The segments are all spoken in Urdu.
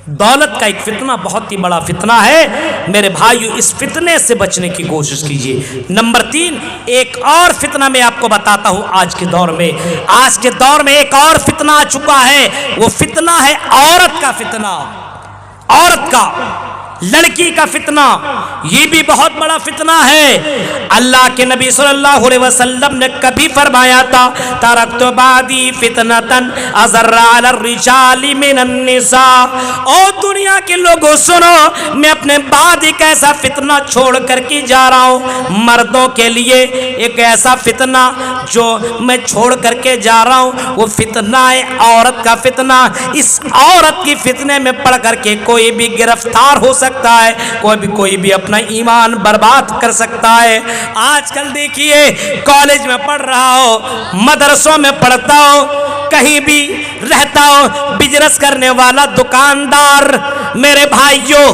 دولت کا ایک فتنہ بہت ہی بڑا فتنہ ہے میرے بھائیو، اس فتنے سے بچنے کی کوشش کیجیے۔ نمبر 3، ایک اور فتنہ میں آپ کو بتاتا ہوں آج کے دور میں۔ آج کے دور میں ایک اور فتنہ آ چکا ہے، وہ فتنہ ہے عورت کا فتنہ، عورت کا، لڑکی کا فتنہ۔ یہ بھی بہت بڑا فتنہ ہے۔ اللہ کے نبی صلی اللہ علیہ وسلم نے کبھی فرمایا تھا ترکت بعدی فتنتن اضر علی الرجال من النساء۔ او دنیا کے لوگوں سنو، میں اپنے بعد ایک ایسا فتنہ چھوڑ کر کے جا رہا ہوں، مردوں کے لیے ایک ایسا فتنہ جو میں چھوڑ کر کے جا رہا ہوں، وہ فتنہ ہے عورت کا فتنہ۔ اس عورت کی فتنے میں پڑ کر کے کوئی بھی گرفتار ہو سکتا ہے، کوئی بھی اپنا ایمان برباد کر سکتا ہے۔ آج کل دیکھیے، کالج میں پڑھ رہا ہو، مدرسوں میں پڑھتا ہو، کہیں بھی رہتا ہو، بزنس کرنے والا دکاندار، میرے بھائیوں،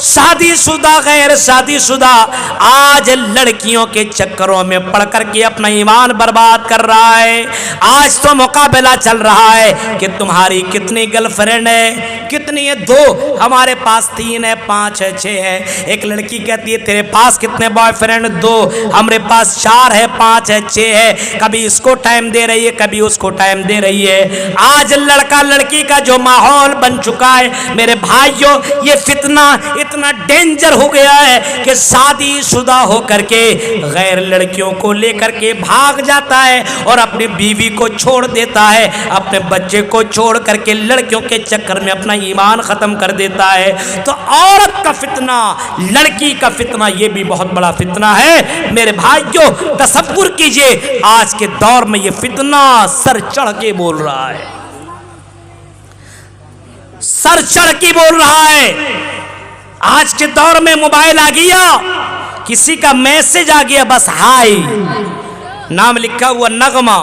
شادی شدہ غیر شادی شدہ، آج لڑکیوں کے چکروں میں پڑ کر کے اپنا ایمان برباد کر رہا ہے۔ آج تو مقابلہ چل رہا ہے کہ تمہاری کتنی گرل فرینڈ ہے، کتنی ہے؟ 2، ہمارے پاس 3 ہے، 5 ہے، 6 ہے۔ ایک لڑکی کہتی ہے تیرے پاس کتنے بوائے فرینڈ؟ 2، ہمارے پاس 4 ہے، 5 ہے، 6 ہے۔ کبھی اس کو ٹائم دے رہی ہے، کبھی اس کو ٹائم دے رہی ہے۔ آج لڑکا لڑکی کا جو ماحول بن چکا ہے میرے بھائیوں، یہ فتنہ اتنا ڈینجر ہو گیا ہے کہ شادی شدہ ہو کر کے غیر لڑکیوں کو لے کر کے بھاگ جاتا ہے اور اپنی بیوی کو چھوڑ دیتا ہے، اپنے بچے کو چھوڑ کر کے لڑکیوں کے چکر میں اپنا ایمان ختم کر دیتا ہے۔ تو عورت کا فتنہ، لڑکی کا فتنہ، یہ بھی بہت بڑا فتنہ ہے میرے بھائیوں۔ تصور کیجئے آج کے دور میں یہ فتنہ سر چڑھ کے بول رہا ہے، سر چڑھ کے بول رہا ہے۔ آج کے دور میں موبائل آ گیا، کسی کا میسج آ گیا، بس ہائی، نام لکھا ہوا نغمہ،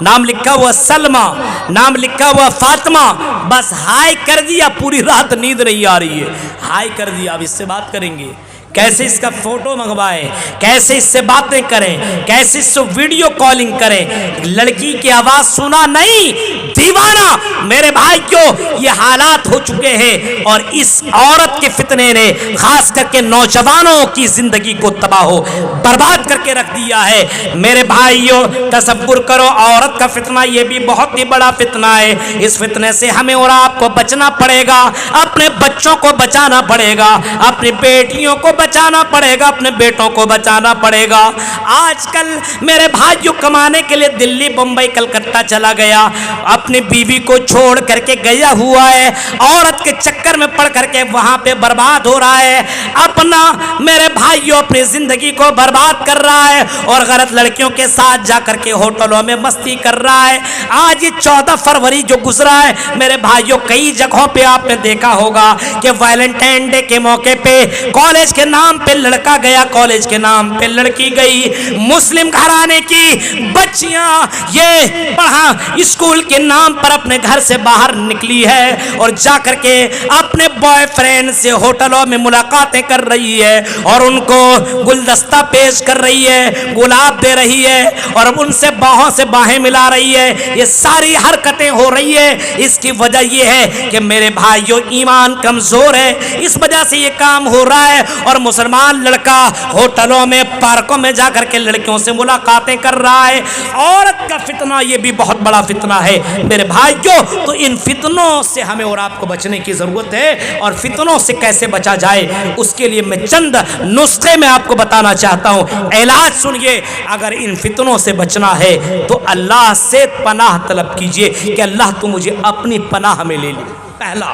نام لکھا ہوا سلمہ، نام لکھا ہوا فاطمہ، بس ہائی کر دیا، پوری رات نیند نہیں آ رہی ہے، ہائی کر دیا، اب اس سے بات کریں گے، کیسے اس کا فوٹو منگوائیں، کیسے اس سے باتیں کریں، کیسے اس سے ویڈیو کالنگ کریں۔ لڑکی کی آواز سنا نہیں، دیوانہ میرے بھائیوں، یہ حالات ہو چکے ہیں۔ اور اس عورت کے فتنے نے خاص کر کے نوجوانوں کی زندگی کو تباہ و برباد کر کے رکھ دیا ہے میرے بھائیوں۔ تصور کرو، عورت کا فتنہ یہ بھی بہت ہی بڑا فتنہ ہے۔ اس فتنے سے ہمیں اور آپ کو بچنا پڑے گا، اپنے بچوں کو بچانا پڑے گا، اپنی بیٹیوں کو بچانا پڑے گا، اپنے بیٹوں کو بچانا پڑے گا۔ آج کل میرے بھائیوں کمانے کے لیے دلی، بمبئی، کلکتہ چلا گیا، اپنی بیوی کو چھوڑ کر کے گیا ہوا ہے، عورت کے چکر میں پڑ کر کے وہاں پہ برباد ہو رہا ہے، اپنا میرے بھائیوں اپنی زندگی کو برباد کر رہا ہے اور غلط لڑکیوں کے ساتھ جا کر کے ہوٹلوں میں مستی کر رہا ہے۔ آج یہ 14 فروری جو گزرا ہے میرے بھائیوں، کئی جگہوں پہ آپ نے دیکھا ہوگا کہ ویلنٹائن ڈے کے موقع پہ کالج کے نام پہ لڑکا گیا، کالج کے نام پہ لڑکی گئی، مسلم گھرانے کی بچیاں یہ پڑھا اسکول کے نام پر اپنے گھر سے باہر نکلی ہے اور جا کر کے اپنے بوائے فرینڈ سے ہوٹلوں میں ملاقاتیں کر رہی ہے اور ان کو گلدستہ پیش کر رہی ہے، گلاب دے رہی ہے اور ان سے باہوں سے باہیں ملا رہی ہے۔ یہ ساری حرکتیں ہو رہی ہے، اس کی وجہ یہ ہے کہ میرے بھائیوں ایمان کمزور ہے، اس وجہ سے یہ کام ہو رہا ہے۔ اور مسلمان لڑکا ہوٹلوں میں، پارکوں میں جا کر کے لڑکیوں سے ملاقاتیں کر رہا ہے۔ عورت کا فتنہ یہ بھی بہت بڑا فتنہ ہے میرے بھائیوں۔ تو ان فتنوں سے ہمیں اور آپ کو بچنے کی ضرورت ہے، اور فتنوں سے کیسے بچا جائے اس کے لیے میں چند نسخے میں آپ کو بتانا چاہتا ہوں۔ علاج سنیے، اگر ان فتنوں سے بچنا ہے تو اللہ سے پناہ طلب کیجئے کہ اللہ تو مجھے اپنی پناہ میں لے لے۔ پہلا،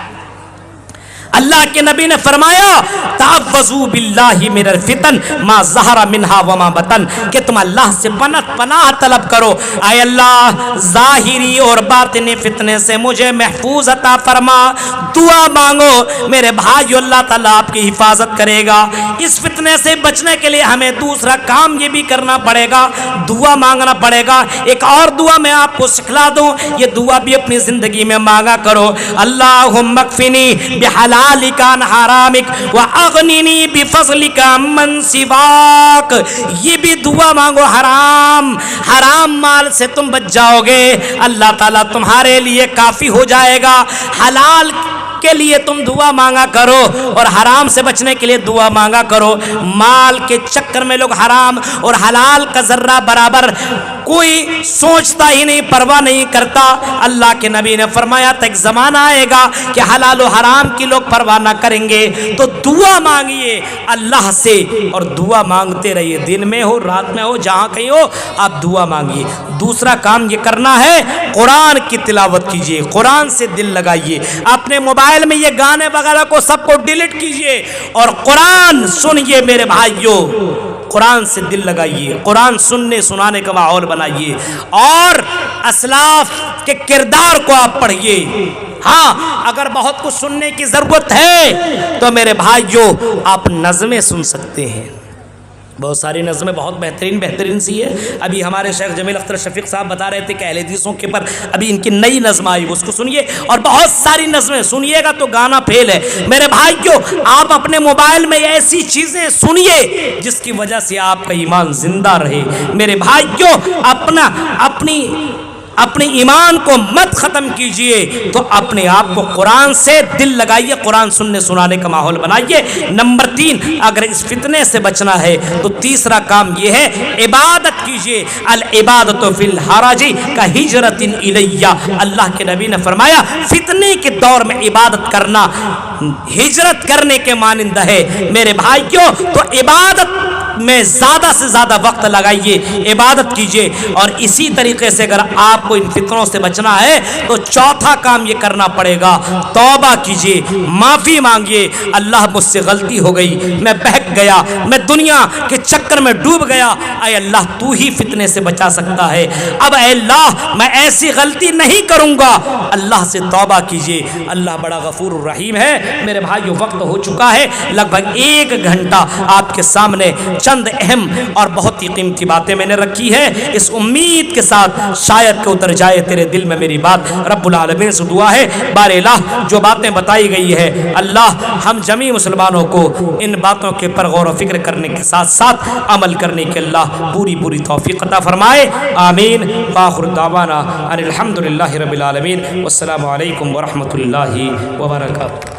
اللہ کے نبی نے فرمایا تعوذوا باللہ من الفتن ما ظہر منہا وما بطن، کہ تم اللہ سے پناہ طلب کرو، اے اللہ ظاہری اور باطنی فتنے سے مجھے محفوظ عطا فرما۔ دعا مانگو میرے بھائیو، اللہ تعالیٰ آپ کی حفاظت کرے گا۔ اس فتنے سے بچنے کے لیے ہمیں دوسرا کام یہ بھی کرنا پڑے گا، دعا مانگنا پڑے گا۔ ایک اور دعا میں آپ کو سکھلا دوں، یہ دعا بھی اپنی زندگی میں مانگا کرو۔ اللہم اکفنی بحلالک عن حرامک واغننی بفضلک عمن سواک۔ یہ بھی دعا مانگو، حرام مال سے تم بچ جاؤ گے، اللہ تعالیٰ تمہارے لیے کافی ہو جائے گا۔ حلال کے لیے تم دعا مانگا کرو اور حرام سے بچنے کے لیے دعا مانگا کرو۔ مال کے چکر میں لوگ حرام اور حلال کا ذرہ برابر کوئی سوچتا ہی نہیں، پرواہ نہیں کرتا۔ اللہ کے نبی نے فرمایا تھا ایک زمانہ آئے گا کہ حلال و حرام کی لوگ پرواہ نہ کریں گے، تو دعا مانگیے اللہ سے اور دعا مانگتے رہیے، دن میں ہو رات میں ہو جہاں کہیں ہو آپ دعا مانگیے۔ دوسرا کام یہ کرنا ہے قرآن کی تلاوت کیجئے، قرآن سے دل لگائیے، اپنے موبائل میں یہ گانے وغیرہ کو سب کو ڈیلیٹ کیجئے اور قرآن سنیے میرے بھائیوں، قرآن سے دل لگائیے، قرآن سننے سنانے کا ماحول بنائیے اور اسلاف کے کردار کو آپ پڑھیے۔ ہاں اگر بہت کچھ سننے کی ضرورت ہے تو میرے بھائیوں آپ نظمیں سن سکتے ہیں، بہت ساری نظمیں بہت بہترین سی ہے۔ ابھی ہمارے شیخ جمیل اختر شفیق صاحب بتا رہے تھے کہ اہل حدیثوں کے پر ابھی ان کی نئی نظم آئی، اس کو سنیے اور بہت ساری نظمیں سنیے گا تو گانا فیل ہے۔ میرے بھائیوں آپ اپنے موبائل میں ایسی چیزیں سنیے جس کی وجہ سے آپ کا ایمان زندہ رہے۔ میرے بھائیوں اپنی ایمان کو مت ختم کیجئے، تو اپنے آپ کو قرآن سے دل لگائیے، قرآن سننے سنانے کا ماحول بنائیے۔ نمبر 3 اگر اس فتنے سے بچنا ہے تو تیسرا کام یہ ہے عبادت کیجئے، العبادت فی الحرج کہجرۃ الیہ۔ اللہ کے نبی نے فرمایا فتنے کے دور میں عبادت کرنا ہجرت کرنے کے مانند ہے۔ میرے بھائیوں تو عبادت میں زیادہ سے زیادہ وقت لگائیے، عبادت کیجئے، اور اسی طریقے سے اگر آپ کو ان فتنوں سے بچنا ہے تو چوتھا کام یہ کرنا پڑے گا توبہ کیجئے، معافی مانگیے، اللہ مجھ سے غلطی ہو گئی، میں بہک گیا، میں دنیا کے چکر میں ڈوب گیا، اے اللہ تو ہی فتنے سے بچا سکتا ہے، اب اے اللہ میں ایسی غلطی نہیں کروں گا، اللہ سے توبہ کیجئے۔ اللہ بڑا غفور الرحیم ہے۔ میرے بھائیو وقت ہو چکا ہے، لگ بھگ 1 گھنٹہ آپ کے سامنے چند اہم اور بہت ہی قیمتی باتیں میں نے رکھی ہے، اس امید کے ساتھ شاید کہ اتر جائے تیرے دل میں میری بات۔ رب العالمین سے دعا ہے بار الہ جو باتیں بتائی گئی ہے اللہ ہم جمی مسلمانوں کو ان باتوں کے پر غور و فکر کرنے کے ساتھ ساتھ عمل کرنے کے اللہ پوری توفیق عطا فرمائے، آمین۔ وآخر دعوانا ان الحمدللہ رب العالمین، والسلام علیکم ورحمۃ اللہ وبرکاتہ۔